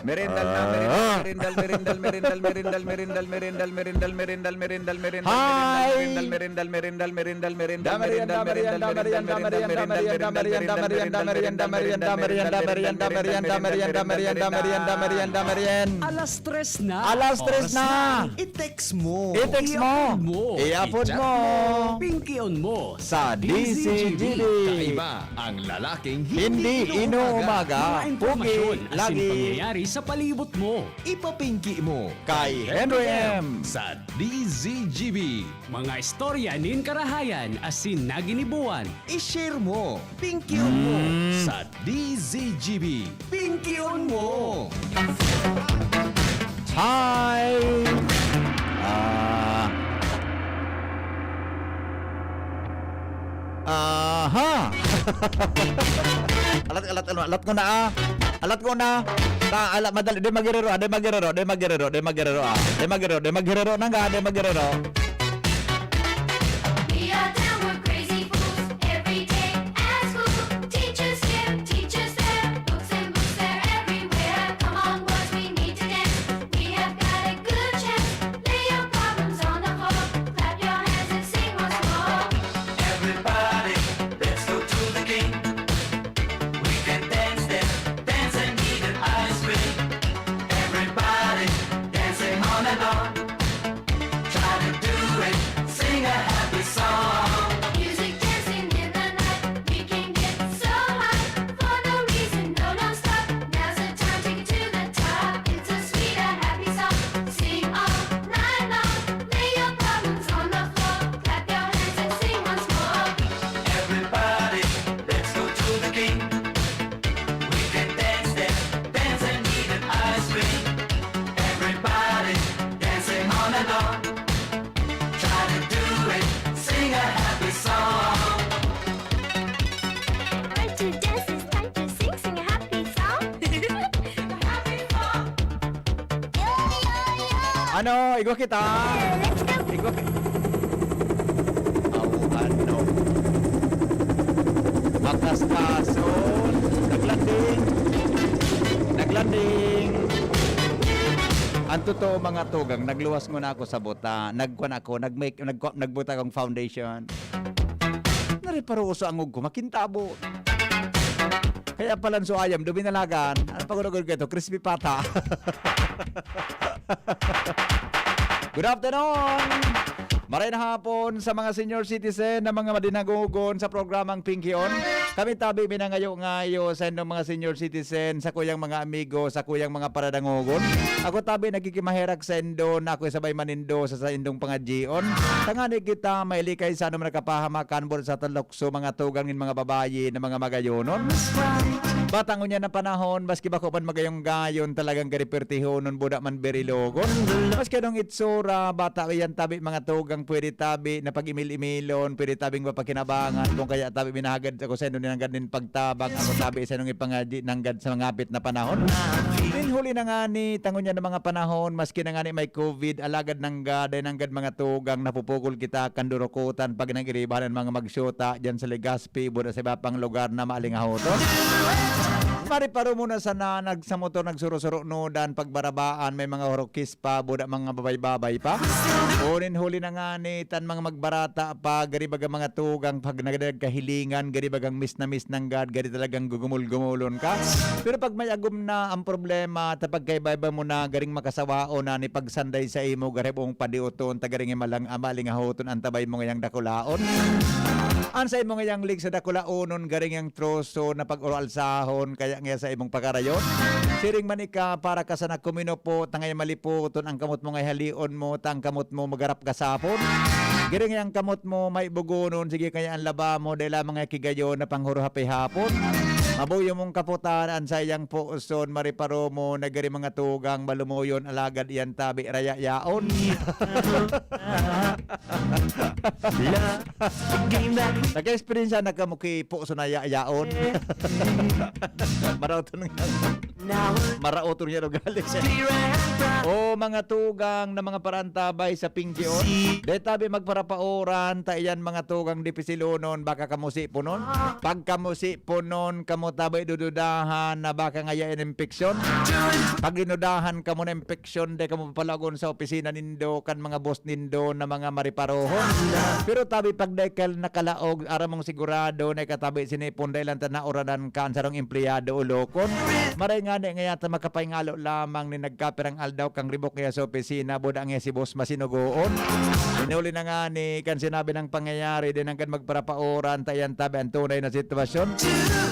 Merindal na, merindal, merindal, merindal, merindal, merindal, merindal, merindal, merindal, merindal, merindal, Hi! merindal, merindal, merindal, merindal, Merienda, merienda, merienda, merienda, merienda, merienda, merienda, merienda, merienda, merienda, merienda, merienda, merienda, merienda, merienda, merienda, merienda. Alas tres na. Alas tres Oras na. I-text mo. I-text mo. I-upload mo. Pinky on mo Sa DCGB. Kaiba ang lalaking Hindi inuumaga. Mga impormasyon Pugi asin lagi. pangyayari sa palibot mo. Ipapinki mo Kay Henry M. sa DZGB. Mga istorya nin karahayan asin naginibuan. I-share mo. Pinky on mo sa DZGB. Pinky on mo. Hi! Aha! alat ko na ah. Alat ko na. Alat madali de magirero nang ga de magirero. We are down, we're crazy fools. Every day at school, teachers here, teachers there, books and books, they're everywhere. Come on, boys, we need to dance. We have got a good chance. Lay your problems on the floor, clap your hands and sing once more. Everybody, let's go to the king. We can dance there, dance and eat an ice cream. Everybody, dancing on and on. Try to do it, sing a happy song. Music dancing in the night, we can get so high. For no reason, no, don't stop. Now's the time, take it to the top. It's a sweet and happy song. Sing all night long. Lay your problems on the floor, clap your hands and sing once more. Everybody, let's go to the king. We can dance there, dance and eat an ice cream. Everybody, dancing on and on. Try to do it, sing a happy song. Time to dance, it's time to sing, sing a happy song. Happy song. Ano, igwa kita. Let's go. Igwa kita. Ano? Makastason. Naglanding. Naglanding. Ang totoo mga tugang, nagluwas muna ako sa buta. Nagkuan ako, nagbuta akong foundation. Nariparuso ang ug ko, makintabo. Kaya pala so ayam, duminalagan. Ano pagod ko ito? Crispy pata. Good afternoon! Maray na hapon sa mga senior citizen na mga madinagugon sa programang Pinky On. Kami tabi binangayo-ngayo sa inyong mga senior citizen, sa kuyang mga amigo, sa kuyang mga paradangugon. Ako tabi nagkikimaherak sa indo na ako sabay manindo sa indong pangadjion. Tangani kita mailikay sa ano nakapahamakan bol sa talokso mga tugangin mga babayi na mga magayonon. Batang unya na panahon, maski bako pan magayong gayon talagang garipertihonon budak man berilogon. Maski nung itsura, bata yan tabi mga tugang pwede tabi na pag-imil-imilon, pwede tabing mapakinabangan, kung kaya tabi minahagad ako sa inyo ninanggad din pagtabang, ako tabi sa inong ipangaji nanggad sa mga apit na panahon. Huli na nga ni, tangon niya ng mga panahon, maski na nga ni may COVID, alagad nanggad, ay nanggad mga tugang, napupukol kita, kandurukutan, pag nangiribahan mga magsyota, dyan sa Legazpi, buda sa iba pang lugar na maalingahoton. Mariparo muna sa nanag sa motor nagsuro-suro nodan pagbarabaan may mga horokis pa buda mga babay-babay pa. Unin huli na nga ni tan mga magbarata pa gari baga mga tugang pag nagdag kahilingan gari bagang miss na miss nang gad gari talagang gugumul-gumulon ka. Pero pag may agum na ang problema tapag kay bayba mo na garing makasawaon na ni pagsanday sa imo gari buong padiuton tagaring malang amaling ahoton ang tabay mo ngayang dakulaon. Ansay mo ngayang lig sa dakulaonon garing ang troso na pag-oral sahon kaya nga sa imong pagarayon. Siring manika para ka sa nakumino po tangay maliputon ang kamot mo ngay halion mo tang kamot mo magarap ka sapon. Giring ang kamot mo may bugonon sige kaya ang laba mo dahil mga kigayon na panghuro hapon. Mabuyo mong kaputanan sa iyang puson, mariparo mo, nagari mga tugang, malumuyon, alagad iyan tabi, raya yaon. Nag-experience na kamuki puso na yaon. Marauto niya ugali. O mga tugang na mga parantabay sa pinggion, dahil tabi magparapaoran, taiyan mga tugang di pisilunon, baka kamusi po nun. Pag kamusi po nun, kamutabay dududahan na baka ngayain infeksyon. Pag dinudahan kamo na infeksyon, dahil kamo palagon sa opisina nindo, kan mga boss nindo na mga mariparohon. Pero tabi pag dahil nakalaog, aramong sigurado na katabi sinipon dahil lang tanauradan kan sarong empleyado o lokon. Maray nga na ngayata makapahingalo lamang ni nagkapirang aldaw kang ribok niya sa opisina, buda nga si boss masinugoon. Inuli na nga ni kan sinabi ng pangyayari din hanggang magparapaoran tayan tabi ang tunay na sitwasyon.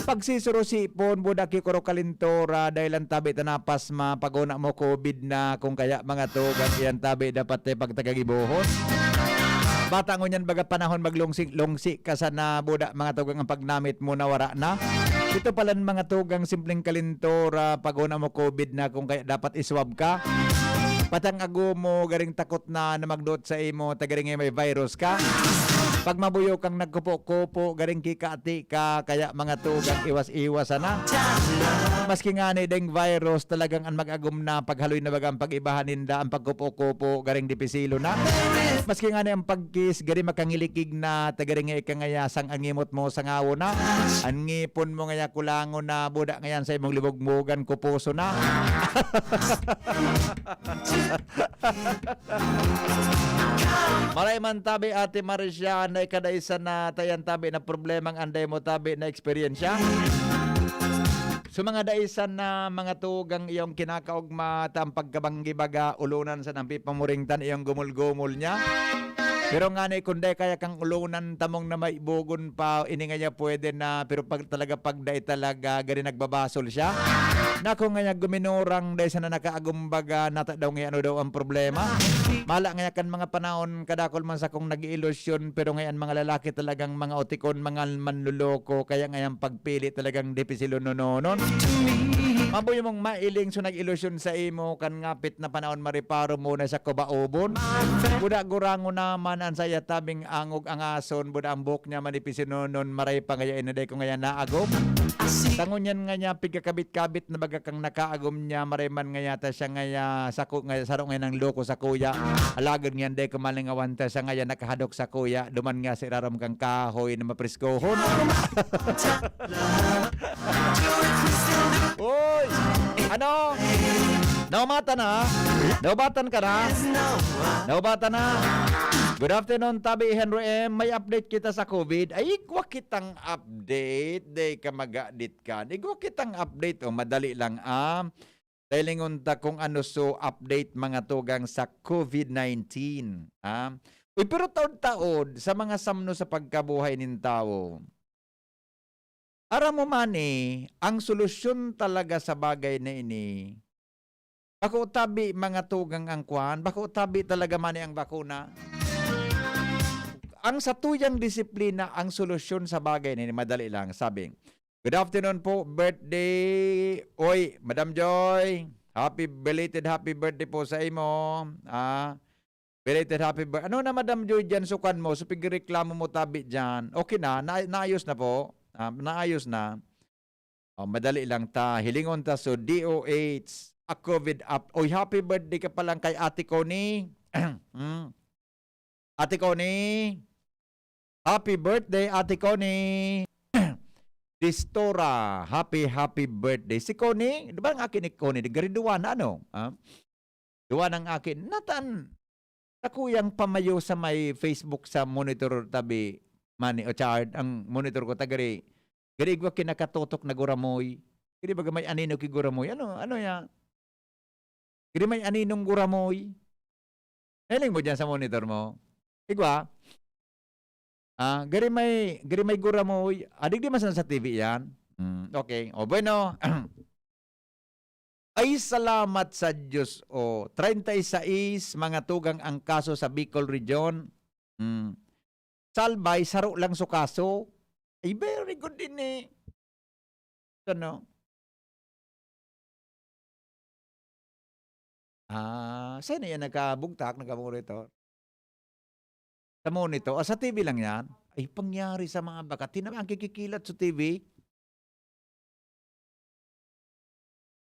Pagsisurusipon, buda kikuro kalintora dahil ang tabi tanapas paguna mo COVID na kung kaya mga tugang iyan tabi dapat pagtagagibuhon. Bata ngunyan baga panahon maglungsi ka sa na buda mga tugang ang pagnamit mo na wara na. Ito pala mga tugang simpleng kalintora paguna mo COVID na kung kaya dapat iswab ka. Patang ago mo garing takot na magdot sa imo tagaring may virus ka. Pag mabuyo kang nagkupo-kupo garing kikati ka kaya mga tugang iwas-iwas na. Maski nga ni deng virus talagang ang mag-agum na paghaloy na bagang pag-ibahan ninda ang pagkupo-kupo garing dipisilo na. Maski nga ni ang pagkis garing makangilikig na tagaring ikangayasang angimot mo sa ngawo na. Ang ngipon mo ngaya kulango na buda ngayan sa imong libog-mugan kupuso na. Maray man tabi Ate Marcia na ikadaisa na tayan tabi na problemang anday mo tabi na eksperyensya. So mga daisan na mga tugang iyong kinakaugma ang pagkabanggi baga ulunan sa nampi pamuringtan iyong gumul-gumul niya. Pero nga ni kundi kaya kang ulunan tamong na may bugon pa ini nga niya pwede na pero pag day talaga gari nagbabasol siya. Nako nga niya guminurang dahil sa na nakaagumbaga nata daw nga ano daw ang problema. Mala nga kan mga panahon kadakol man sa kung nag-iilusyon pero ngayon mga lalaki talagang mga otikon mga manluloko kaya ngayon pagpili talagang dipisilo nononon. Mabuyo mong mailing so nag-ilusyon sa imo kan ngapit na panahon mariparo mo na sa kubaobon. Buda gurango naman ang saya tabing angog ang ason buda ang buhok niya manipis nonon maray pa ngayon na day ko ngayon naagom. Tangon yan nga niya pigkakabit-kabit na baga kang nakaagom niya maray man nga yata siya ngaya saro ngayon ng loko sa kuya. Alagad ngayon day kumalingawan ta siya ngayon nakahadok sa kuya duman nga si raram kang kahoy na mapriskohon. Uy! Ano? Naumata na? Naubatan ka na? Naubatan na? Good afternoon, Tabi Henry M. May update kita sa COVID. Ay, igwa kitang update. Day ka mag-adit ka. Igwa kitang update. O, madali lang. Dahil ta kung ano so update mga tugang sa COVID-19. Uy, pero taon-taon sa mga samno sa pagkabuhay ng tao. Aram mo man ang solusyon talaga sa bagay na ini. Bako tabi mga tugang ang kwan. Bako tabi talaga man ang bakuna. Ang satuyang disiplina ang solusyon sa bagay na ini. Madali lang. Sabi, good afternoon po. Birthday. Oy, Madam Joy. Belated happy birthday po sa imo. Belated happy birthday. Ano na Madam Joy dyan sukan mo? So pigreklamo mo tabi dyan. Okay na. Naayos na po. Naayos na. Madali lang ta. Hilingon ta so DOH a COVID up. Oy, happy birthday ka palang kay Ate Connie. Ate Connie. Happy birthday Ate Connie. Distora. Happy birthday. Si Connie, di ba ang akin ni Connie? Gariduan na ano? Duwa ng akin. Natan. Nakuyang pamayo sa may Facebook sa monitor tabi. Mani o chart ang monitor ko tagari. Gari gwa kinakatutok na guramoy. Gari baga may anino ki guramoy. Ano ya? Gari may aninong guramoy. Naling mo diyan sa monitor mo. Igwa. Gari may guramoy. Adig di masan sa TV yan. Okay. O bueno. Ay salamat sa Diyos. 36 mga tugang ang kaso sa Bicol Region. Salbay, saro lang so kaso. Ay, very good din Ano? Saan yan nagkabugtak, nagkamonitor? Sa monitor? Sa TV lang yan? Ay, pangyari sa mga baka. Tinama ang kikikilat sa TV.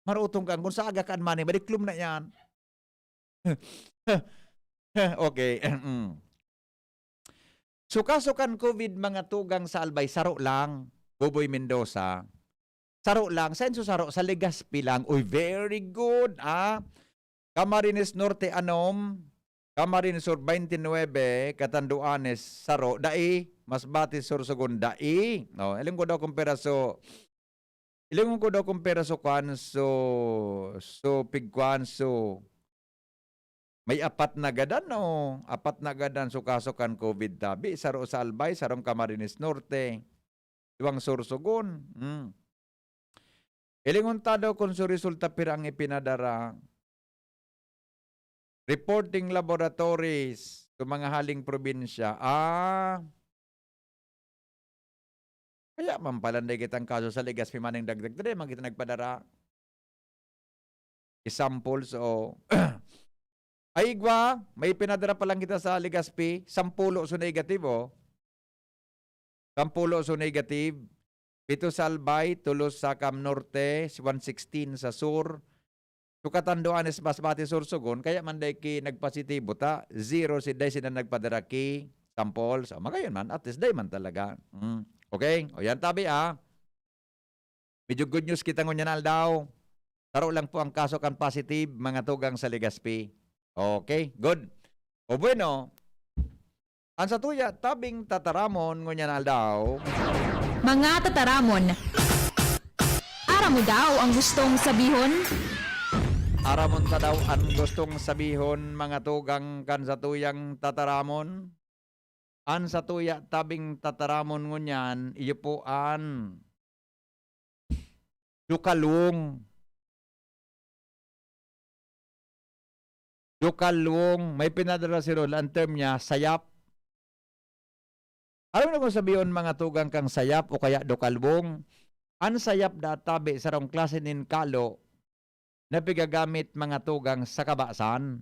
Marutong kang kung sa aga kaan man, baliklum na yan. Okay. Sukasukan COVID mga tugang sa Albay, saro lang. Buboy Mendoza. Saro lang. Saan saro? Sa Legazpi lang. Uy, very good. Camarines Norte anom. Camarines Sur 29. Catanduanes saro. Dai. Masbate Sur Sugon. Dai. No, ilang ko daw kung peraso. Ilang ko daw kung peraso kwanso. So pigkwanso. May apat na gadan, no? Apat na gadan sukasukan COVID tabi. Saro sa Albay, sarong Camarines Norte. Iwang Sorsogon. Ilingon daw kung sa resulta pirang ipinadara. Reporting laboratories sa mga haling probinsya. Kaya mampalanday kitang kaso sa Legazpi maning dagdag. Dali, kita nagpadara. Samples o... Ay, igwa, may pinadara pa lang kita sa Legazpi. 10 so negatibo. 10 so negative. 7 sa Albay, 3 sa Cam Norte, 116 sa Sur. Sukatanduanes Masbate Sorsogon, kaya man day ki nagpositibo ta, 0 si day sila nagpadara ki samples. Magayon man, at least day man talaga. Okay? O yan tabi Medyo good news kita ngunyan daw. Taro lang po ang kaso kan positive, mga tugang sa Legazpi. Okay, good. O bueno, ang sa tuya, tabing tataramon ngunyan daw. Mga tataramon, ara mo daw ang gustong sabihon? Aramon ta daw ang gustong sabihon mga tugang kan sa tuyang tataramon. An sa tuya tabing tataramon ngunyan, iyo po an dukalung. Dukalung, may pinadala si Rol, ang term niya, sayap. Alam na kung sabihin mga tugang kang sayap o kaya dukalwong, ang sayap da tabi sa rong klase nin kalo na pigagamit mga tugang sa kabasan.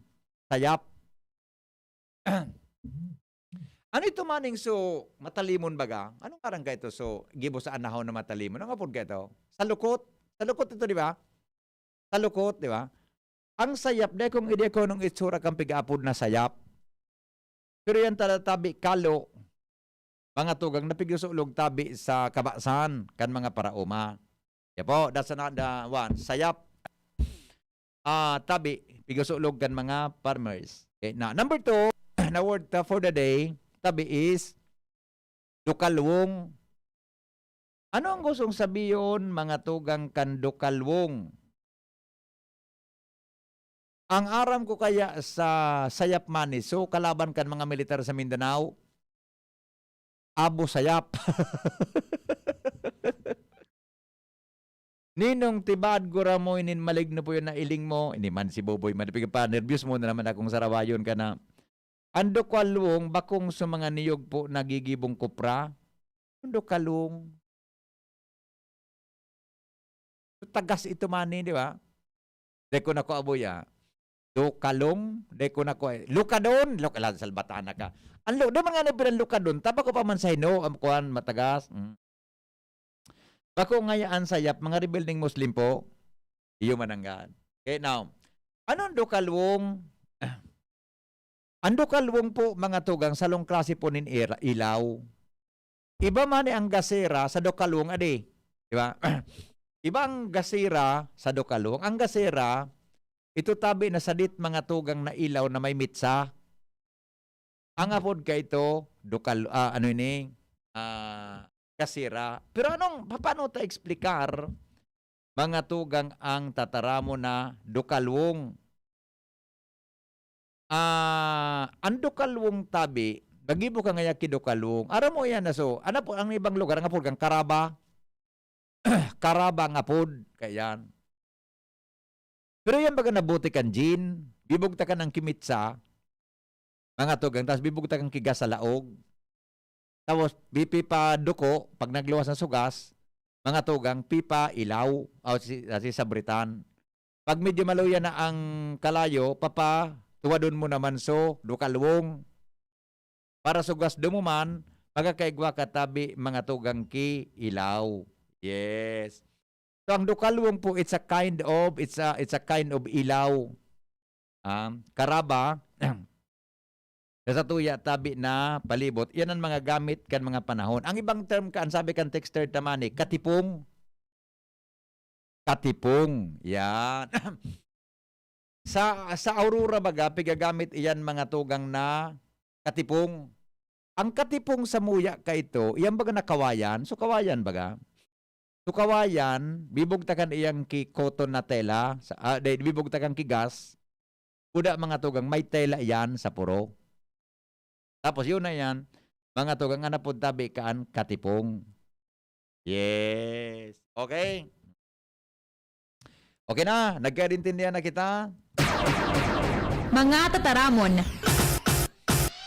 Sayap. Ano ito maning so matalimon baga? Anong karang ka ito so gibo sa anahon na matalimon? Anong kapod ka ito? Sa lukot? Sa lukot ito, di ba? Sa lukot, di ba? Ang sayap, de kung ide ko nung itsura kang pig-apod na sayap. Pero yan tabi kalo, mga tugang napigyosulog tabi sa kabasan, kan mga parauma. Yan po, that's another one. Sayap, tabi, pigyosulog kan mga farmers. Okay, now, number 2, na word for the day, tabi is dukalwong. Ano ang gustong sabihin mga tugang kan dukalwong? Ang aram ko kaya sa sayap mani, so kalaban kan mga militar sa Mindanao, Abo Sayap. Ninong tibad gura mo, inin maligno po yun na iling mo, ini man si Boboy, manipig pa, nervyos mo na naman akong sarawayon ka na. Ando kalung, bakong sa mga niyog po nagigibong kupra, ando kalung. Tagas ito mani, di ba? Deko na ko aboya. Lukalong, deko na ko lukadon, lukalan salbatana ka. Ang do mga nabiran lukadon, tapa ko pa man sa hino, kuan matagas. Bako ngayaan sayap mga rebuilding Muslim po. Iyo mananggan. Okay, now. Anong dukalwong? Ang dukalwong po mga tugang salong klase po nin ilaw. Iba man ang gasera sa dukalwong adi, di ba? Ibang gasera sa dukalwong. Ang gasera ito tabi na sadit mga tugang na ilaw na may mitsa. Ang apod ka ito, kasira. Pero paano ta eksplikar mga tugang ang tataramo na dukalwong? Ang dukalwong tabi, nagibo ka ngaya ki dukalwong. Aram mo yan na so, ano po ang ibang lugar, ang apod kang Karaba? Karaba nga apod, kayan. Pero yan baga nabuti kan gin, bibugta ka ng kimitsa, mga tugang, tapos bibugta kang kigas sa laog, tapos bipi pa duko, pag nagluwas ng sugas, mga tugang pipa, ilaw, o si sabritan. Pag medyo maluya na ang kalayo, papa, tuwadon mo naman so, dukalwong. Para sugas dumuman, magkakaigwa katabi mga tugang ki ilaw. Yes. So ang dukalwong po, it's a kind of ilaw. Karaba, sa tuya tabi na palibot, yan ang mga gamit kan mga panahon. Ang ibang term kan, sabi kan texter naman katipong. Katipong. Yan. sa Aurora baga, pigagamit iyan mga tugang na katipong. Ang katipong sa muya ka ito, iyan baga na kawayan. So kawayan baga. So kawayan, bibugtakan iyang ki cotton na tela, bibugtakan ki gas. Kuda mga tugang, may tela yan sa puro. Tapos yun na yan, mga tugang nga napuntabi kaan katipong. Yes. Okay. Okay na, nagkaintindihan na kita. Mga tataramon.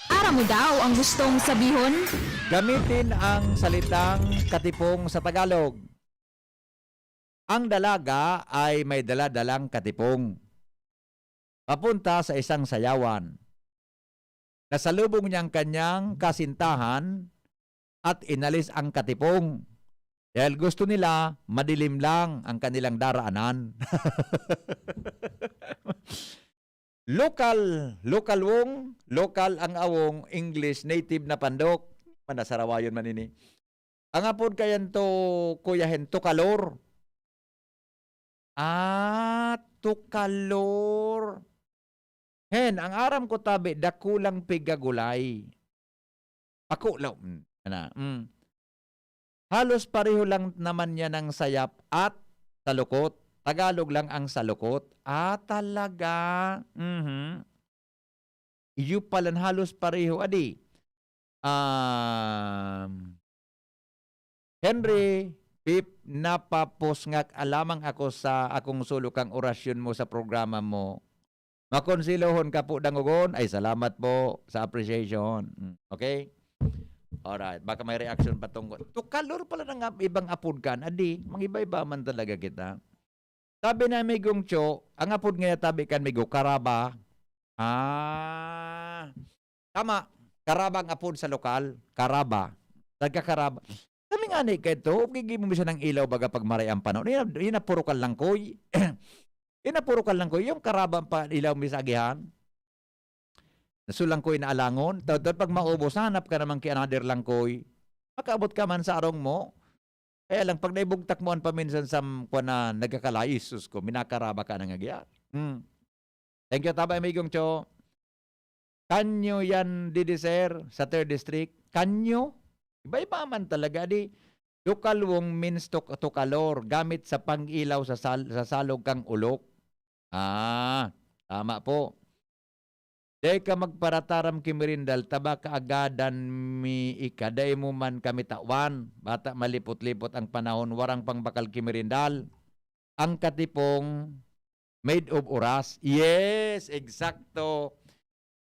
Aram mo daw ang gustong sabihon? Gamitin ang salitang katipong sa Tagalog. Ang dalaga ay may daladalang katipong. Papunta sa isang sayawan. Nasalubong niya ang kanyang kasintahan at inalis ang katipong. Dahil gusto nila, madilim lang ang kanilang daraanan. Local ang awong, English, native na pandok. Manasarawayon man ini. Ang apod kayan to, kuyahen, to kalor. Tukalor. Hen, ang aram ko tabi, dakulang pigagulay. Ako lang. Halos pareho lang naman niya ng sayap at salukot. Tagalog lang ang salukot. Talaga. Iyo palan halos pareho. Adi. Henry, Pip, napapos nga alamang ako sa akong sulukang orasyon mo sa programa mo. Makonsilohon ka po dangugon. Ay, salamat po sa appreciation. Okay? Alright. Baka may reaction pa tungkol. Tukalor pala ng ibang apod kan. Adi, mangiba-iba man talaga kita. Sabi na Migong Cho, ang apod nga tabi kan Migo, karaba. Tama. Karaba ang apod sa lokal. Karaba. Nagkakaraba. Kami nga ni kaito, gigi mo siya ng ilaw baga pag maray ang panahon. Yun na puro kalangkoy. Puro kalangkoy. Yung karaba pa ilaw misagihan. Nasulangkoy na alangon. Tawad pag maubos, hanap ka naman kay another langkoy. Makaabot ka man sa arong mo. Kaya lang, pag naibugtak mo ang paminsan sa kwa na nagkakalay, Isus ko, minakaraba ka nang agyan. Thank you, Tabay Migong Cho. Kanyo yan, Didiser, sa 3rd District. Kanyo? Iba-iba man talaga, di. Tukalwong means tukalor, gamit sa pang-ilaw sa salog kang ulok. Tama po. Day ka magparataram kimirindal, taba kaagadan mi ikaday mo man kami tawan. Bata malipot-lipot ang panahon, warang pangbakal kimirindal. Ang katipong made of oras. Yes, eksakto.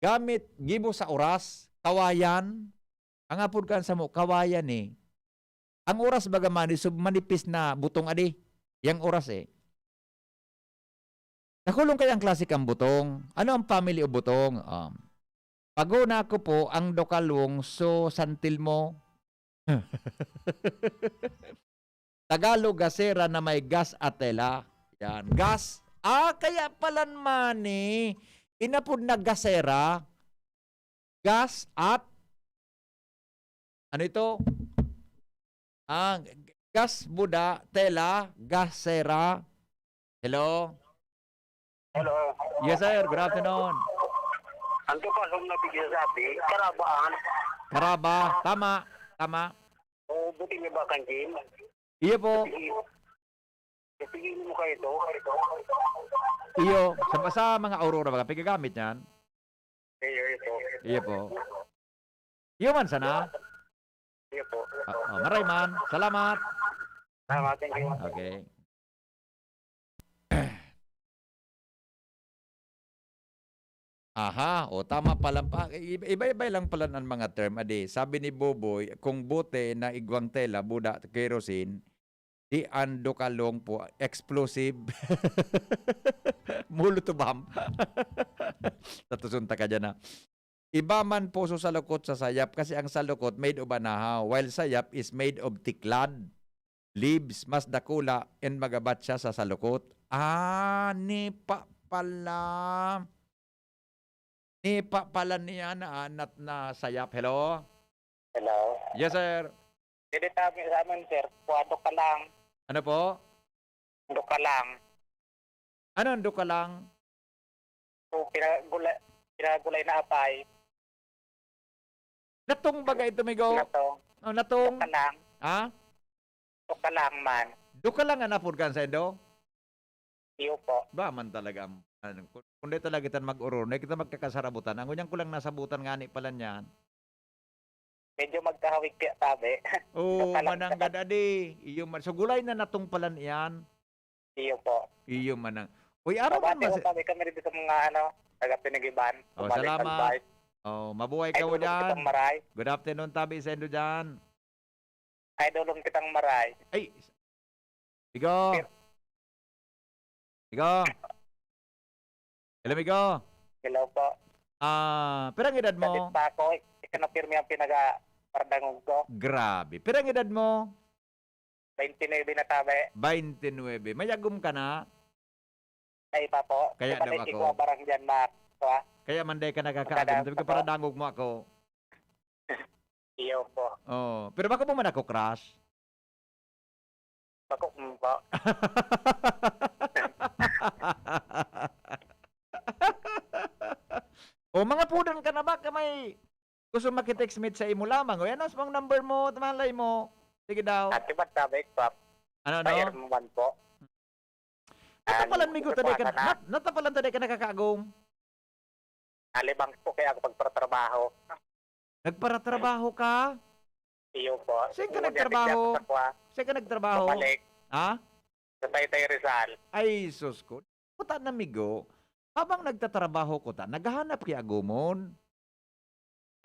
Gamit, gibo sa oras, kawayan. Ang apod kan sa mo, kawayan eh. Ang oras bagaman, manipis na butong adi. Yang oras eh. Nakulong kaya ang klasik ang butong. Ano ang family o butong? Paguna ko po ang dokalwong so santil mo. Tagalog gasera na may gas at tela. Yan. Gas. Kaya palan man eh. Inapod na gasera. Gas at ano ito? Gas buda, tela, gasera. Hello? Hello. Yes, sir. Good afternoon. Ang tukalong na bigyan sabi, karabaan. Karaba. Tama. O buti niya ba kanjin? Iyo po. Ipigil mo kayo ito. Iyo. Sa mga Aurora baga, pigagamit yan. Ito. Iyo po. Iyo man sana. Iyo po. Maray man. Salamat. Tama, thank you. Okay. Tama pala. Iba-iba lang pala ang mga term. Adi, sabi ni Boboy, kung bote na igwang tela, buda, kerosene, Di ando kalong po. Explosive. Molotov bomb. Tatusunta ka dyan na. Iba man puso sa lukot sa sayap kasi ang salukot made of banahaw while sayap is made of tiklad. Leaves, mas dakula, and magabat siya sa salukot. Nipa pala. Nipa pala niya na anat na sayap. Hello? Hello. Yes, sir. Hindi tabi sa amin, sir. Puwado ka lang. Ano po? Puwado ka lang. Ano ando ka lang? So, pinagulay na apay. Natong bagay ito, migo? Na to. Oh, natong? Ka lang. Ha? To ka lang man. Do ka lang anapod ka sa endo? Iyo po. Ba man talaga. Kung di talaga kita mag-uror, kita magkakasarabutan. Ang unyang ko lang nasabutan nga ni pala niyan. Medyo magkahawig kaya tabi. Oo, Doon ka lang mananggad adi. Iyo man. So gulay na natong palan iyan. Iyo po. Iyo manang. Uy, araw man Mabati mas... ko tabi kami dito sa mga taga-Pinigiban. Oh, Balik salamat. advice. Oh, mabuhay ka Ay, mo dulong dyan. kitang maray. Good afternoon, tabi sa endo dyan. Ay, dulong kitang maray. Ay! Migo! Migo! Hello, Migo! Hello po. Perang edad Sa mo? pa ako, ikanapirmi ang pinag-pardangog ko. Grabe. Perang edad mo? 29 na tabi. 29. Mayagum ka na? Ay pa po. Kaya daw ako. Ikaw barang dyan, Mark. Kaya manday ka nakakaagam. Sabi ko, para dangog mo ako. Iyo po. Oh. Pero baka mo man ako crush? Bako po. O mga pudan ka na ba? May gusto makitext meet sa imo lamang. O yan, ang number mo, tamalay mo. Sige daw. At iba't tabi, Pap. Ano, Fire no? mo man po. Natapalan mi ko taday ka na. natapalan taday ka nakakaagom. Alibang po kaya ako pagpatrabaho. Nagparatrabaho ka? Iyo po. Saan ka nagtrabaho? Saan ka nagtrabaho? Pabalik. Ha? Sa Taytay Rizal. Ay, sus ko. Puta na migo. Habang nagtatrabaho ko ta, naghahanap kay agumon.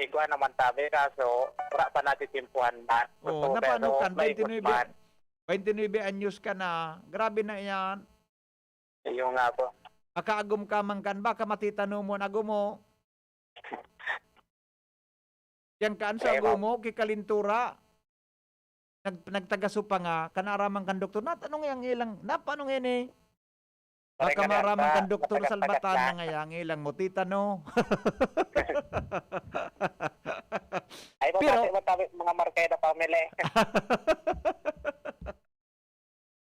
Ikaw naman tabi, kaso wala pa natin timpuhan man. Oh, Gusto, napano pero ka? maikot man. 29 anyos ka na. Grabe na yan. Iyo nga po. Makaagum ka man kan. Baka matitano mo na agumo. Yan kaan sa agumo, kikalintura. Nagtagaso pa nga, kanaramang kan doktor. Natanong yang ilang, napanong yan eh. Baka maramang kan doktor sa albatan na nga yang ilang mo, titano. Ay, Pero- tabi mga markeda pamili.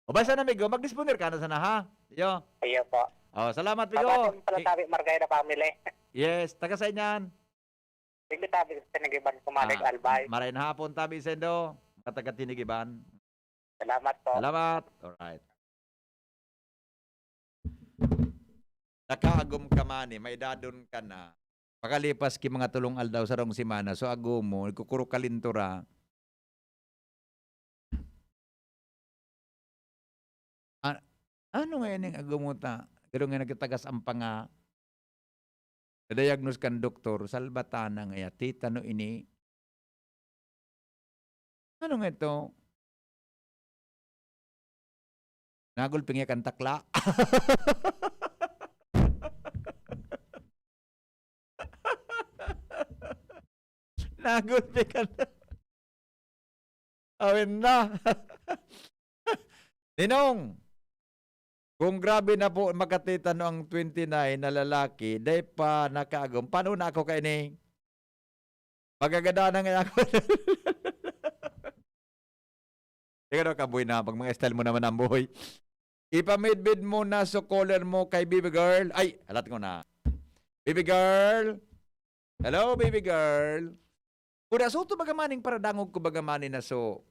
O basta na, Migo, mag-disponer ka na sana, ha? Yo. Iyo po. Oh, salamat, Migo. Mabating pala tabi markeda pamili. Yes, taga sa inyan. Hindi tabi sa Pinigiban kumalik albay. Maray na hapon, tabi, Sendo. Kataga tinigiban. Salamat po. Salamat. Alright. Nakaagom ka man eh, may dadon ka na. Pakalipas ki mga tulong aldaw sa rong simana, so agom mo, kukuro kalintura. Ano nga yung agom mo ta? Pero nga nagtagas ang panga. Diagnose kan doktor, salbatana nga titano ini. Ano nga ito? Nagulping kan takla. Nagulping kan. Awin na. Ninong, kung grabe na po makatitano ang 29 na lalaki, day pa nakaagom. Paano na ako kay ni? Magagada na nga ako. Teka daw kaboy na, pag mga style mo naman ang buhay. Ipamidbid mo na sa caller mo kay baby girl. Ay, alat ko na. Baby girl. Hello, baby girl. Kuda, so ito bagamaning para dangog ko bagamanin na so.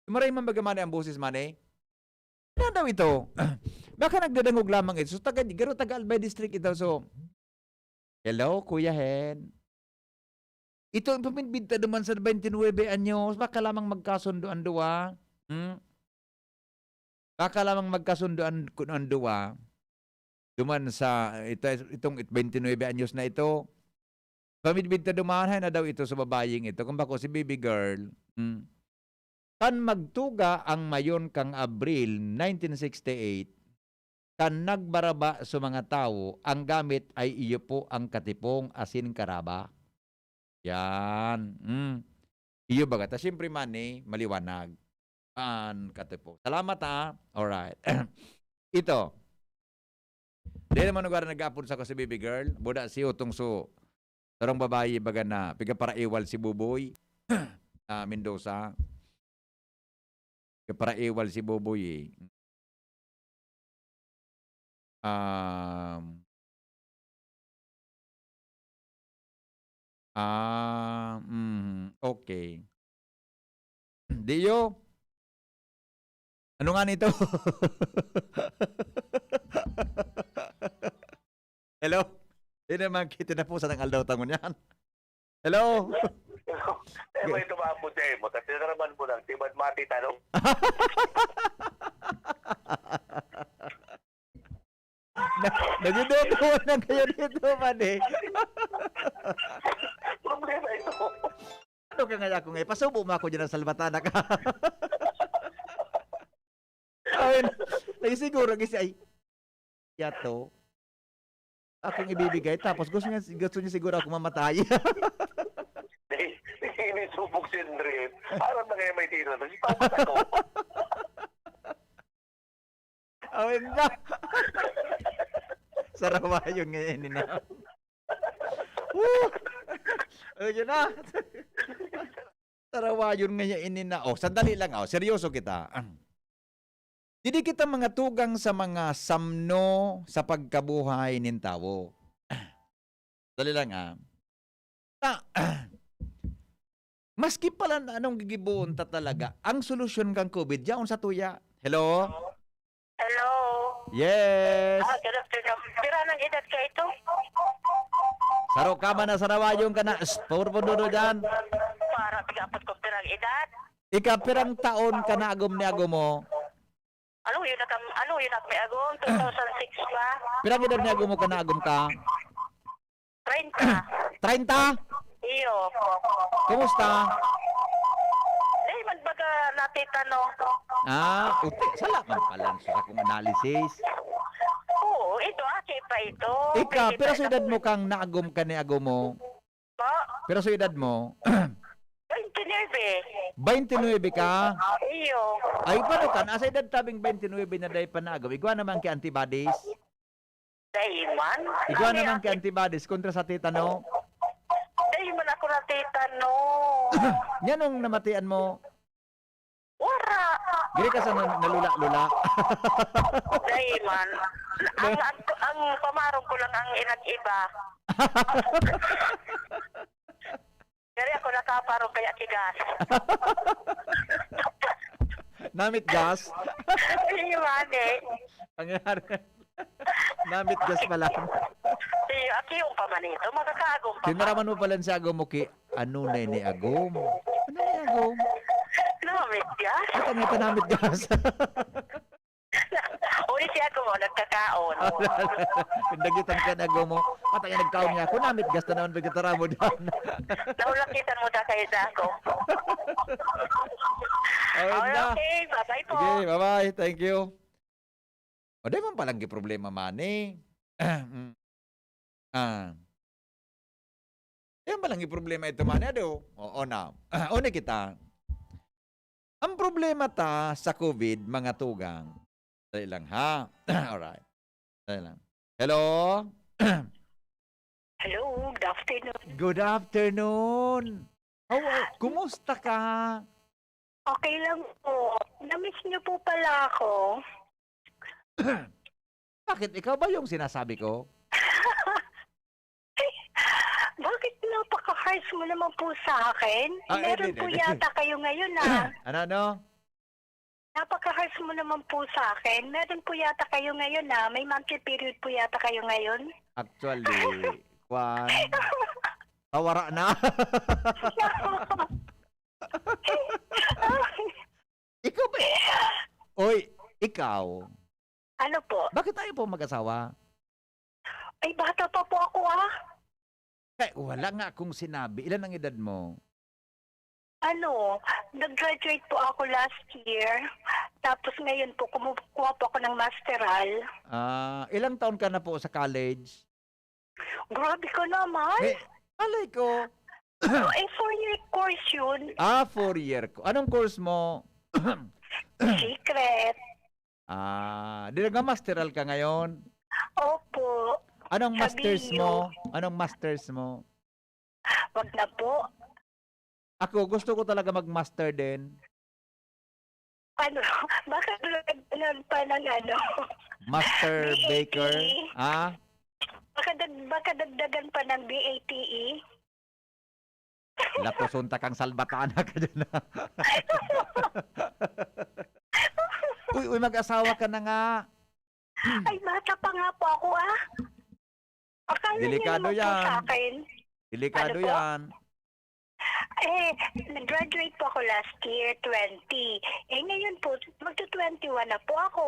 Maray man bagamani ang boses man eh. Ano daw ito? Baka nagdadangog lamang ito. So, garo taga Albay District ito. So, hello, Kuya Hen. Ito ang pamidbid naman sa 29 anyos. Baka lamang magkasundo ang duwa. Baka lamang magkasundo ang duwa. Duman sa itong 29 anyos na ito. Pamidbid na dumahan na daw ito sa babaying ito. Kung bako si baby girl. kan magtuga ang mayon kang Abril 1968, kan nagbaraba sa mga tao, ang gamit ay iyo po ang katipong asin karaba. Yan. Iyo baga. Ta siyempre mani, maliwanag. An katipong. Salamat ha. Alright. Ito. Di naman nagwara nag-apod sa ko si baby girl. Buda si utong so. Tarong babae baga na. Piga para iwal si Buboy. Mendoza. Piga para iwal si Buboy eh. Okay. Diyo. Ano nga nito? Hello? Hindi naman kita na po sa aldaw tangon yan. Hello? May tumabot mo. Kasi naman mo lang. Tibad mati tanong. Nagidodo na kayo dito man eh. Problema ito. Ano ka nga ako ngayon? Pasubo mo ako dyan ng salbatana ka. Ayun, nagsiguro kasi ay yato. Akong ibibigay tapos gusto niya siguro ako mamatay. Hindi subok si Andre. Harap na kayo may tino. Nagsipapat ako. Ayun na. Sarawa yung ngayon na. Ayun na. Sarawa yun ngayon na. Oh, sandali lang. Oh, seryoso kita. Hindi kita mga tugang sa mga samno sa pagkabuhay nin tao. Dali lang maski pala na anong gigibuon ta talaga, ang solusyon kang COVID, yaon sa tuya. Hello? Hello. Yes. Good afternoon. Pira ng edad ka ito? Saro ka man na sarawayong ka na. Power po doon dyan. Para tigapat ko pirang edad. Ikapirang taon ka na agom ni agom mo. Ano yun may agong? 2006 pa? Pirang edad ni agom mo ka na agom ka? 30. 30? Iyo. Kumusta? Eh, magbaga natita no. Uti. Salamat pala sa akong analysis. Oo, ito aki pa ito. Ika, pero sa edad mo kang naagom ka ni agom mo. Pa? Pero sa edad mo, 29. 29 ka? Iyo. Ay, paano ka? Nasa edad tabing 29 na dahi pa naagom. Igwa naman kay antibodies. Daiman? Igwa naman kay antibodies kontra sa tetano. Daiman ako natita no. Yanong namatian mo. Wara. Giri ka sa nalula-lula. Daiman. Ang pamarong ko lang ang inag-iba. Kaya ako nakaparong kaya kigas. Namit gas. Iwan eh. Pangyari. Namit gas pala. Aki yung pamanito, magkakagong pa. Tinaraman mo pala sa agom mo ki, ano na ni agom? Ano ni agom? Namit gas? Ito nga ito namit gas. Uli si ako mo, nagkakaon. Pindagitan ka na agom mo. Patay nga nagkaon niya ako, namit gas na naman pagkatara mo doon. Naulakitan mo ta kayo sa ako. Ayun na. Okay, bye-bye po. Sige, bye-bye. Thank you. O, di man palang problema man eh. Yan palang problema ito man eh. Oo na. Una kita. Ang problema ta sa COVID, mga tugang. Dali lang ha. Alright. Dali lang. Hello? Hello, good afternoon. Good afternoon. Kumusta ka? Okay lang po. Namiss niyo po pala ako. Bakit? Ikaw ba yung sinasabi ko? Bakit napaka-harsh mo naman po sa akin? Meron po yata kayo ngayon Ano? Napaka-harsh mo naman po sa akin. Meron po yata kayo ngayon may monthly period po yata kayo ngayon. Actually, Juan, tawara na. Ikaw ba? Oy, ikaw. Ano po? Bakit tayo po mag-asawa? Ay, bata pa po ako Wala nga akong sinabi. Ilan ang edad mo? Nag-graduate po ako last year. Tapos ngayon po, kumukuha po ako ng masteral. Ilang taon ka na po sa college? Grabe ko naman. Alay ko. 4-year course yun. 4-year ko. Anong course mo? Secret. Di nagma-masteral ka ngayon? Opo. Anong Sa masters BU. mo? Anong masters mo? Wag na po. Ako, gusto ko talaga mag-master din. Bakit ganun pa ng Master BATE? Baker. Baka dagdagan pa ng BATE? Lapusunta kang salbatana ka dyan. Uy, mag-asawa ka na nga. Ay, bata pa nga po ako Akala niyo Delikado naman po yan. sa akin. Delikado Ano po? yan. Nag-graduate po ako last year, 20. Ngayon po, magto-21 na po ako.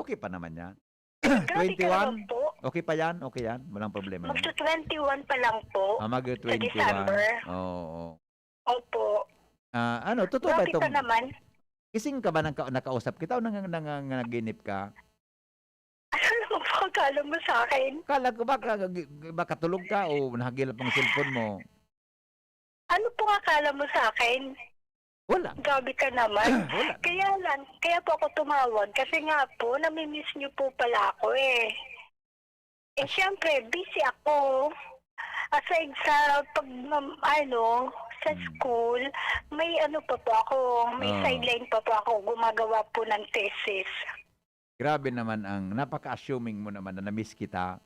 Okay pa naman yan. Grabe ka 21? naman po. Okay pa yan? Okay yan? Walang problema yan. Magto-21 pa lang po. Mag-21. December. Oo. Opo. Totoo ba Grabe itong... ka naman. Kising ka ba nakausap kita o nanganginip ka? Ano naman po akala mo sa akin? Kala ko baka tulog ka o nahagilap ang cellphone mo. Ano po akala mo sa akin? Wala. Grabe ka naman. Wala. Kaya po ako tumawag kasi nga po, namimiss niyo po pala ako syempre, busy ako. Aside sa sa school, may pa po ako, may sideline pa po ako, gumagawa po ng thesis. Grabe naman napaka-assuming mo naman na na-miss kita.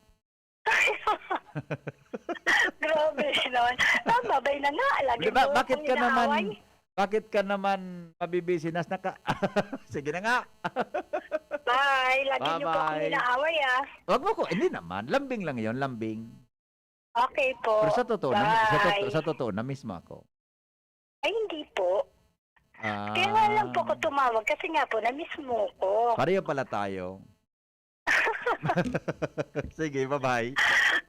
Grabe naman. Babay na nga, lagi Diba, mo bakit akong ka inaaway. naman mabibisi? Sige na nga. Bye, lagi niyo po akong Bye-bye. inaaway Wag mo ko, hindi naman. Lambing lang yon, lambing. Okay po. Pero sa totoo, Bye. sa totoo, na-miss mo ako. Ay, hindi po. Kaya nga lang po ako tumawag kasi nga po, na-miss mo ko. Pareho pala tayo. Sige, bye-bye.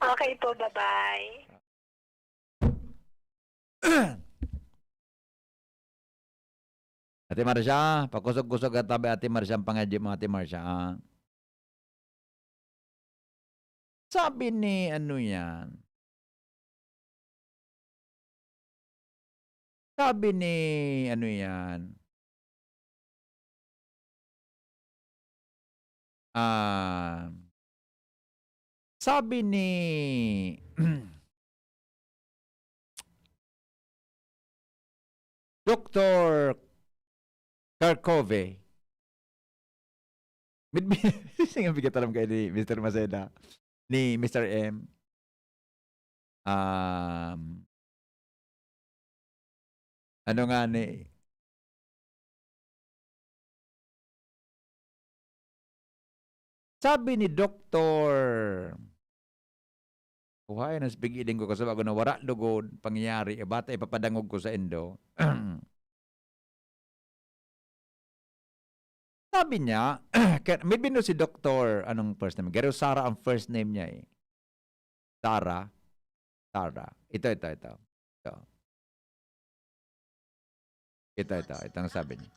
Okay po, bye-bye. Ate Marcia, pakusog-kusog at tabi Ate Marcia ang pangadyo mo, Ate Marcia. Sabi ni yan? Sabi ni yan? Sabi ni Dr. Karkove. Sige, bigat alam kayo ni Mr. Maceda. Ni Mr. M. Ano nga ni... Sabi ni Dr. Kuhain ang spigiding ko kasi bago na wara lugod pangyayari. Bata ipapadangog ko sa endo. Sabi niya, maybe no si Dr. Anong first name? Garo Sara ang first name niya eh. Sara. Ito. Ito ang sabi niya.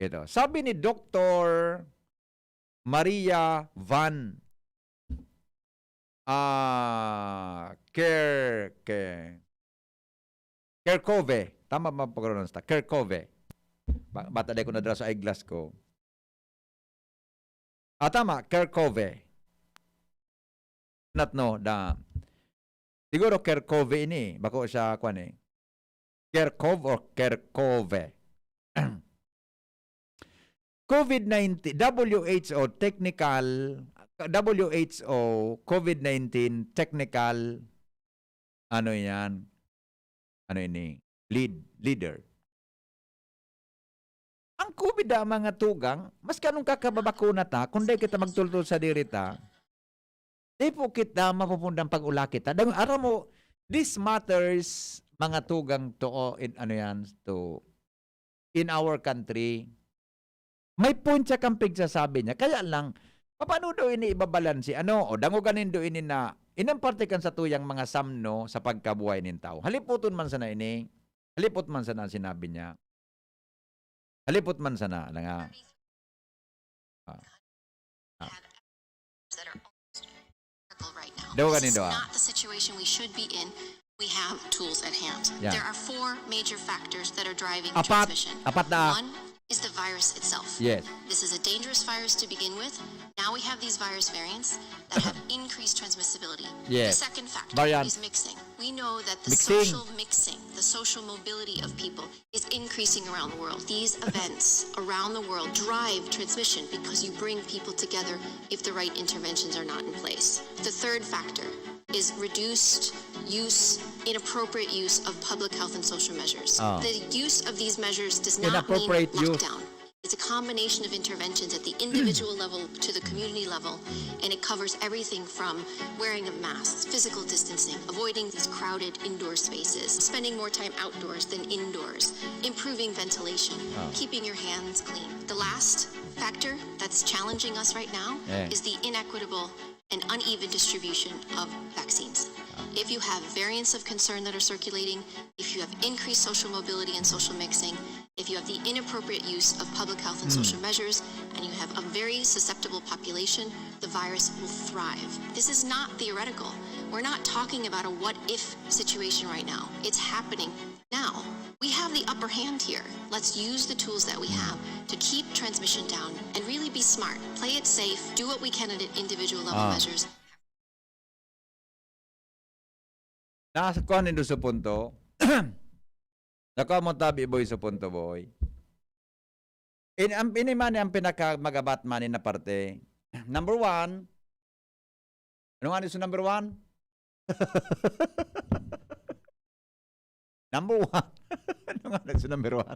Ito. Sabi ni Dr. Maria Van Kerkove. Tama ba pag-pronounce ta? Kerkove. Bata day ko nadra sa eyeglass ko. Tama. Kerkove. Not no. Siguro Kerkove ini. Bako siya kwan eh. Kerkov or Kerkove. COVID-19, WHO COVID-19 technical, leader. Ang COVID mga tugang, mas kanong kakababakuna ta, kung di kita magtultol sa dirita, di po kita mapupundang pag-ula kita. Araw mo, this matters, mga tugang to, in our country. May point sa sabi niya. Kaya lang, paano daw ini ibabalansi? O danguganin daw ini na Inang parte kan sa tuyang mga samno sa pagkabuhay nin tao. Haliputon man sana ini. Halipot man sana ang sinabi niya. Halipot man sana. Nga. that are almost critical right now. Daw This is ganito, not the situation we should be in. We have tools at hand. Yeah. There are 4 major factors that are driving Apat. transmission. Apat na. One is the virus itself. Yes. This is a dangerous virus to begin with. Now we have these virus variants that have increased transmissibility. Yes. The second factor Variant. is mixing. We know that the Mixing. social mixing, the social mobility of people is increasing around the world. These events around the world drive transmission because you bring people together if the right interventions are not in place. The third factor is reduced use, inappropriate use of public health and social measures. Oh. The use of these measures does not mean Inappropriate use. lockdown. It's a combination of interventions at the individual level to the community level, and it covers everything from wearing of masks, physical distancing, avoiding these crowded indoor spaces, spending more time outdoors than indoors, improving ventilation, keeping your hands clean. The last factor that's challenging us right now Yeah. is the inequitable and uneven distribution of vaccines. If you have variants of concern that are circulating, if you have increased social mobility and social mixing, if you have the inappropriate use of public health and social measures, and you have a very susceptible population, the virus will thrive. This is not theoretical. We're not talking about a what-if situation right now. It's happening now. We have the upper hand here. Let's use the tools that we have to keep transmission down and really be smart. Play it safe, do what we can at an individual level measures. Nakakuha nindo sa punto. Nakuha mo tabi, boy, sa punto, boy. Ini man ang pinaka-magabat man na parte. Number 1. Ano nga niso number 1? Number 1. Ano nga niso number 1?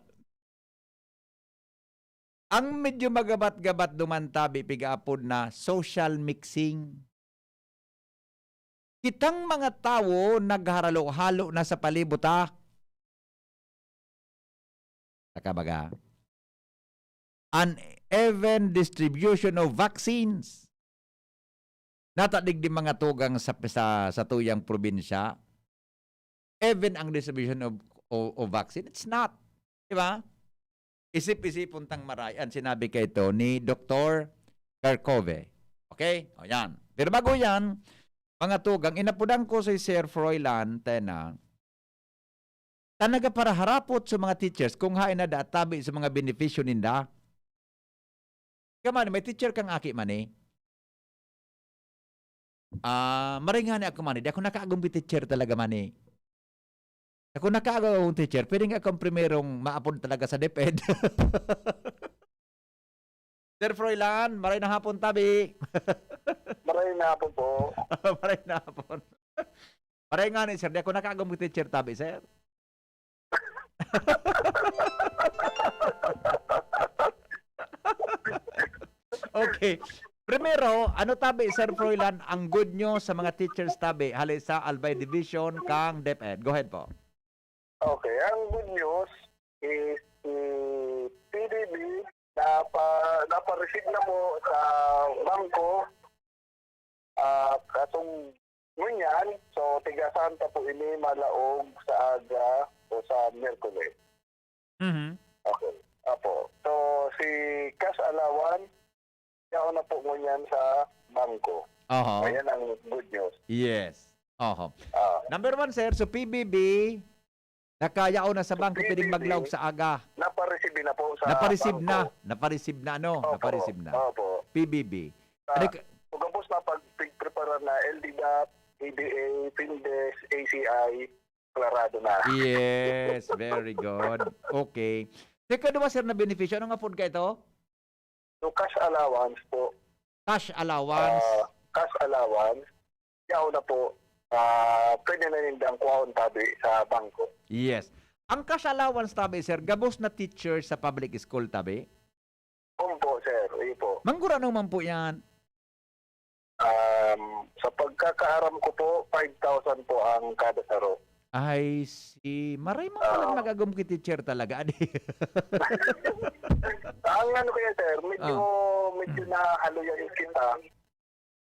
Ang medyo magabat-gabat dumantabi pigaapod na social mixing. Kitang mga tao nagharalo-halo na sa palibot ha. Nakabaga. Uneven distribution of vaccines. Natadig di mga tugang sa tuyang probinsya. Even ang distribution of vaccine. It's not. Diba? Isip-isipon tang marayan. Sinabi kay ito ni Dr. Karkove. Okay? O yan. Pero bago yan, mga tugang, inapudan ko sa Sir Froilan, tena, tanaga para harapot sa mga teachers kung hain na tabi sa mga benepisyo ninda. Kamani, may teacher kang aki mani. Maringani ako mani. Di ako nakaagumbi teacher talaga mani. Ako nakaagawang teacher, pwede nga akong primerong maapon talaga sa DepEd. Sir Froilan, maray na hapon tabi. Maray na po po. Maray na hapon. Maray nga ni sir, di ako nakaagumbi teacher tabi, sir. Okay. Primero, ano tabi, Sir Froilan, ang good news sa mga teachers tabi, hali sa Albay Division, kang DepEd. Go ahead po. Okay, ang good news is PDB napa-receive na mo sa bangko katong ngunyan, so tiga Santa po ini malaog sa aga o sa Merkules. Okay. Apo. So si cash allowance yaw na po ngunyan sa bangko. Ayan ang good news. Yes. Number 1, sir, so PBB, nakayao na sa bangko, pwedeng maglaog sa aga. Napa-receive na po sa Napareceive bangko. na. Napareceive na, ano? Opo. Napareceive na. Opo. PBB. Pagkapos na pag-prepare na LDDAP, EDA, PINDES, ACI, klarado na. Yes, very good. Okay. Teka ba, sir, na beneficyo? Ano nga food ka ito? So cash allowance po. Cash allowance. Cash allowance, yaw na po, pwede na nindang kuhaon tabi sa bangko. Yes. Ang cash allowance tabi, sir, gabos na teacher sa public school tabi? Po, sir. Po. Manggura naman po yan. Sa pagkakaaram ko po, 5,000 po ang kada saro. I see. Maray mo palang magagum ki teacher talaga. Ang ano kaya, sir, medyo nahaluyan kita.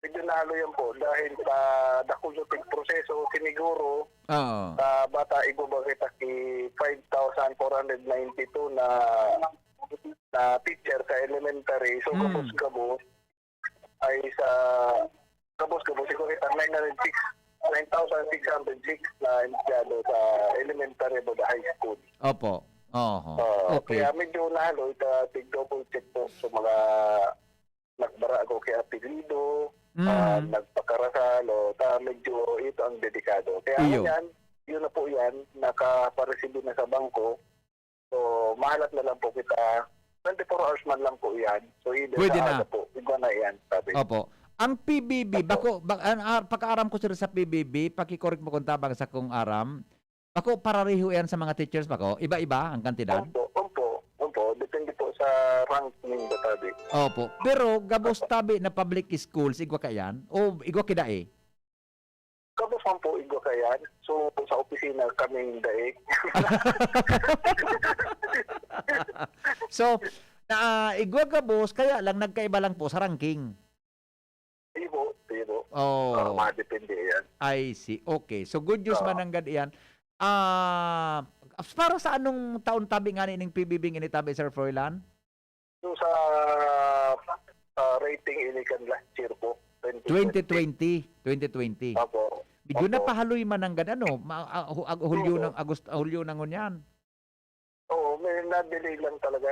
medyo nalo yan po dahil sa dakuluting proseso siniguro Oo. sa bata igubang kita ki 5,492 na teacher sa elementary. So gabos-gabos ay sa gabos-gabos siguro kita 9,606 na empleyado sa elementary o the high school. Opo. Oho. Okay. Kaya medyo nalo tig-double check po sa mga nagbara ako kay apelido, nagpakarasal o medyo ito ang dedikado. Kaya Iyo. yun na po yan, nakaparesibo na sa bangko. So mahalat na lang po kita. 24 hours man lang po yan. So either Pwede sa na. aga po, iba na yan. Sabi. Opo. Ang PBB, pagka-aram ko sir sa PBB, pakikorek mo kung tabang sa kung aram, bako parareho yan sa mga teachers bako? Iba-iba ang kantidad? Opo. Depende po sa rank ng batabi. Opo. Pero gabos tabi na public schools, igwa ka yan? O igwa kidae? Kapos man po igwa ka yan. So sa opisina kaming daig. So, igwa gabos, kaya lang nagkaiba lang po sa ranking. Ibo. Oh, Madepende yan. I see. Okay. So, good news man ang yan. Para sa anong taon tabi nga ning PBB ini tabi, Sir Froilan? So sa rating inikan last year po. 2020. Opo. Medyo na pahaloy man ang ano, Hulyo ng Hulyo ng ngunyan. Oo, may na-delay lang talaga.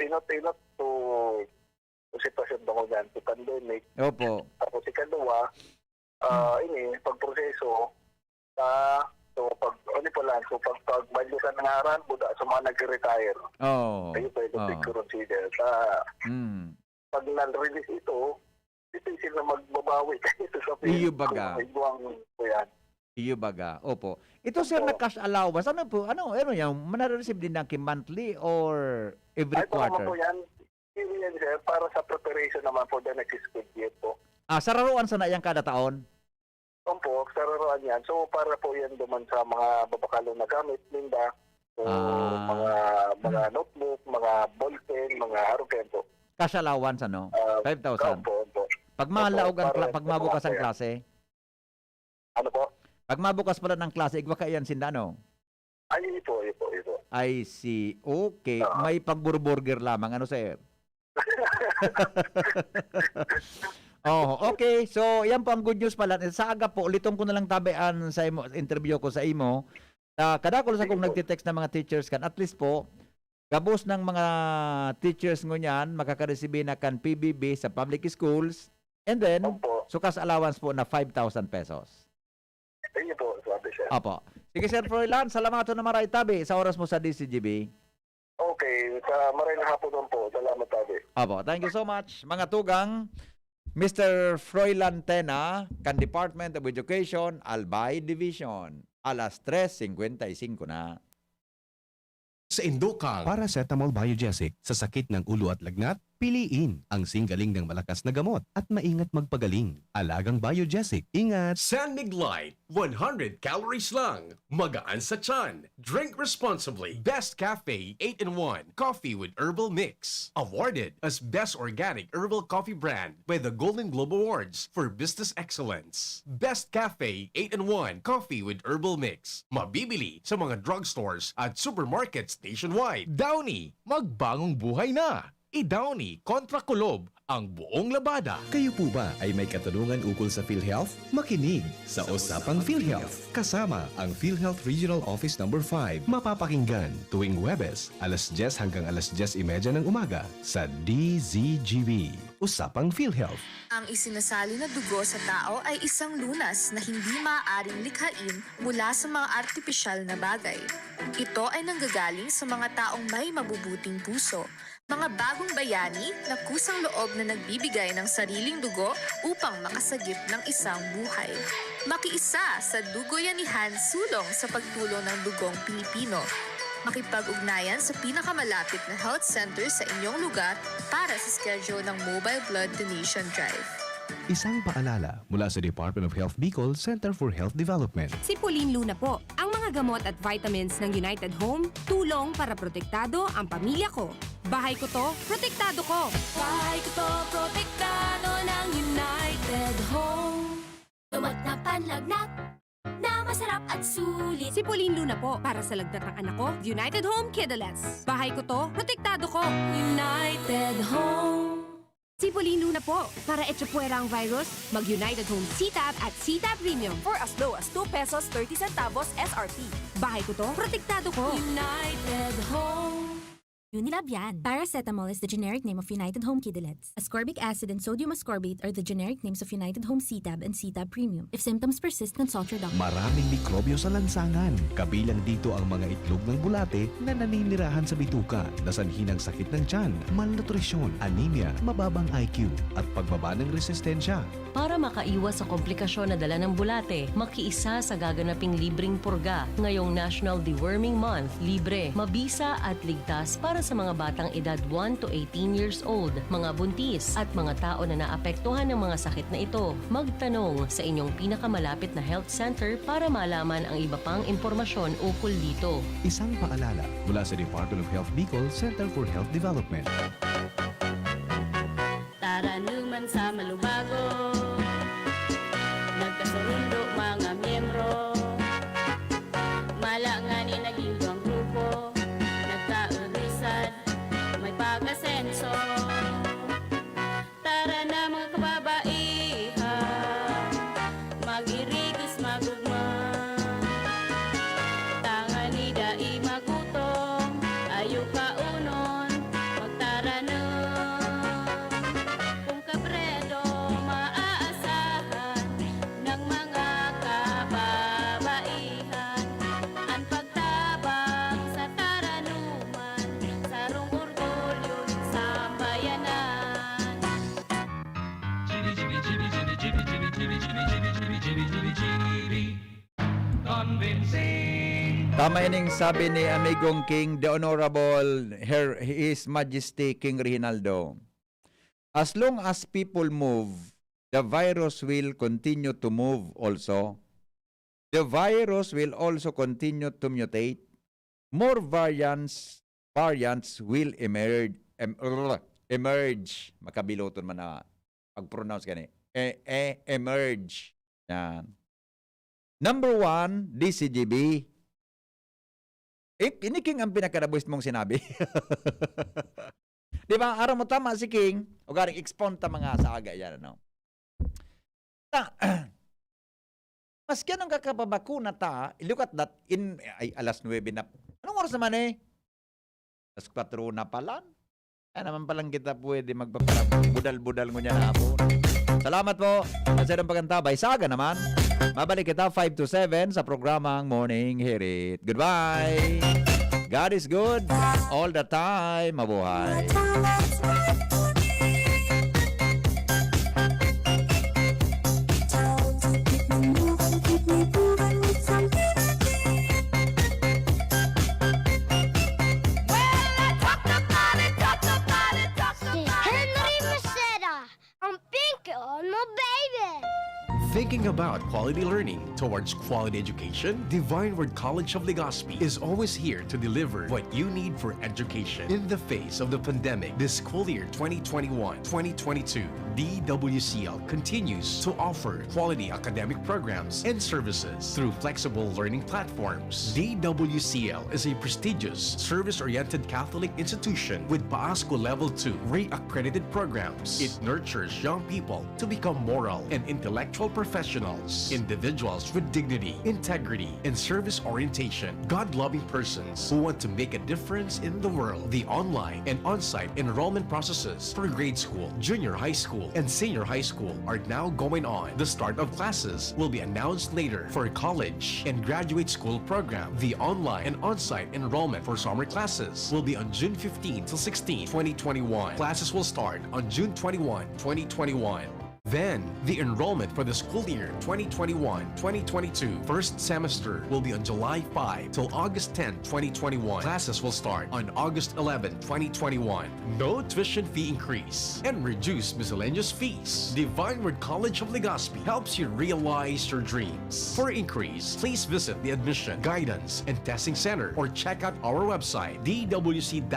Inot to sitwasyon ko yan, to pandemic. Opo. Tapos ikalawa, pagproseso, pag balyusan ng aral, buda sa mga nag-retire. Oh. Kayo pwede consider. Pag na-release ito sila magbabawi ito sa Iyo baga. Yan. Iyo baga. Opo. Ito sir na cash allowance. Ano po? Ano yan? Mana-receive din ng monthly or every quarter? Po yan. Yan sir, para sa preparation naman po the next school year po. Sa raruan sana yan kada taon? Opo, sararuan yan. So para po yan duman sa mga babakalong na gamit, linda. So mga notebook, mga ballpen, mga harupen po. Cash allowance ano? 5,000. Opo. Pag mabukas ang klase? Ano po? Pag mabukas pala ng klase, igwa ka yan sindano? Ay, ito. I see. Okay. May pagburburger lamang. Ano sir? Okay. So, yan po ang good news pala. Sa aga po, ulitong ko na lang tabian sa interview ko sa imo. Kada ko sa kung nagtitext ng mga teachers kan, at least po, gabos ng mga teachers ngunyan, makakareceive na kan PBB sa public schools. And then, sukas allowance po na 5,000 pesos. Ayun po, sabi siya. Opo. Sige Sir Froilan, salamat na maray tabi sa oras mo sa DCGB. Okay, sa maray na hapon po. Salamat tabi. Opo, thank you so much. Mga tugang, Mr. Froilan Tena, kan Department of Education, Albay Division. Alas 3:55 na. Sa Indocang, Paracetamol Biogesic sa sakit ng ulo at lagnat, piliin ang singgaling ng malakas na gamot at maingat magpagaling. Alagang Biogesic, ingat! San Mig Light, 100 calories lang. Magaan sa tiyan. Drink responsibly. Best Cafe 8-in-1 Coffee with Herbal Mix. Awarded as Best Organic Herbal Coffee Brand by the Golden Globe Awards for Business Excellence. Best Cafe 8-in-1 Coffee with Herbal Mix. Mabibili sa mga drugstores at supermarkets nationwide. Downy, magbagong buhay na. I-Downy kontra Kulob ang buong labada. Kayo po ba ay may katanungan ukol sa PhilHealth? Makinig sa Usapang PhilHealth. Kasama ang PhilHealth Regional Office No. 5. Mapapakinggan tuwing Huwebes, alas 10 hanggang alas 10:30 ng umaga sa DZGB. Usapang PhilHealth. Ang isinasali na dugo sa tao ay isang lunas na hindi maaaring likhain mula sa mga artipisyal na bagay. Ito ay nanggagaling sa mga taong may mabubuting puso, mga bagong bayani na kusang loob na nagbibigay ng sariling dugo upang makasagip ng isang buhay. Makiisa sa Dugoyanihan sulong sa pagtulong ng dugong Pilipino. Makipag-ugnayan sa pinakamalapit na health center sa inyong lugar para sa schedule ng Mobile Blood Donation Drive. Isang paalala mula sa Department of Health Bicol Center for Health Development. Si Pauline Luna po. Ang mga gamot at vitamins ng United Home, tulong para protektado ang pamilya ko. Bahay ko to, protektado ko. Bahay ko to, protektado ng United United Home. Tumat na panlagnat na masarap at sulit. Si Pauline Luna po, para sa lagnat ng anak ko, United Home Kidulets. Bahay ko to, protektado ko. United Home. Si Pauline Luna po, para etsapuera ang virus, mag-United Home CTAB at CTAB Premium. For as low as 2 pesos 30 centavos SRP. Bahay ko to, protektado ko. United Home. Unilab yan. Paracetamol is the generic name of United Home Kidulets. Ascorbic acid and sodium ascorbate are the generic names of United Home CTAB and CTAB Premium. If symptoms persist, consult your doctor. Maraming mikrobyo sa lansangan. Kabilang dito ang mga itlog ng bulate na naninirahan sa bituka, nasanhi ng sakit ng tiyan, malnutrisyon, anemia, mababang IQ, at pagbaba ng resistensya. Para makaiwas sa komplikasyon na dala ng bulate, makiisa sa gaganaping libreng purga. Ngayong National Deworming Month, libre, mabisa at ligtas para sa mga batang edad 1 to 18 years old, mga buntis, at mga tao na naapektuhan ng mga sakit na ito. Magtanong sa inyong pinakamalapit na health center para malaman ang iba pang impormasyon ukol dito. Isang paalala mula sa Department of Health Bicol Center for Health Development. Tara naman sa Malubago, nagkasurundo mga miyembro, malangani naging duwang grupo, nagkaurisan, may pag-asenso. Tara na mga kababaihan, mag-irigis magugma, tangani dai magutong, ayo kaunon, magtara na. Tama ining sabi ni Amigong King, the Honorable His Majesty King Reginaldo. As long as people move, the virus will continue to move also. The virus will also continue to mutate. More variants will emerge. Makabiloton man na pag-pronounce gani. Emerge. Yan. Number 1, DCGB. Ini King ang pinakadabuist mong sinabi. Di ba? Araw mo tama si King. O garing expound ta mga saga yan. Ano? Maski anong kakapabakuna ta, look at that, alas 9 na. Anong oras naman eh? Alas 4 na pala. Kaya naman palang kita pwede magpapabudal-budal ngunya na po. Salamat po. Sa ng pagantabay. Saga naman. Mabalik kita 5 to 7 sa programang Morning Hirit. Goodbye. God is good all the time. Mabuhay. Henry Maceda, I'm pink on my baby. Thinking about quality learning towards quality education? Divine Word College of Legazpi is always here to deliver what you need for education. In the face of the pandemic, this school year 2021-2022, DWCL continues to offer quality academic programs and services through flexible learning platforms. DWCL is a prestigious, service-oriented Catholic institution with PAASCO Level 2 RE-accredited programs. It nurtures young people to become moral and intellectual professionals, individuals with dignity, integrity, and service orientation, God-loving persons who want to make a difference in the world. The online and on-site enrollment processes for grade school, junior high school, and senior high school are now going on. The start of classes will be announced later. For college and graduate school program, the online and on-site enrollment for summer classes will be on June 15 to 16, 2021. Classes will start on June 21, 2021. Then, the enrollment for the school year 2021-2022 first semester will be on July 5 till August 10, 2021. Classes will start on August 11, 2021. No tuition fee increase and reduced miscellaneous fees. Divine Word College of Legazpi helps you realize your dreams. For increase, please visit the Admission, Guidance, and Testing Center or check out our website, dwc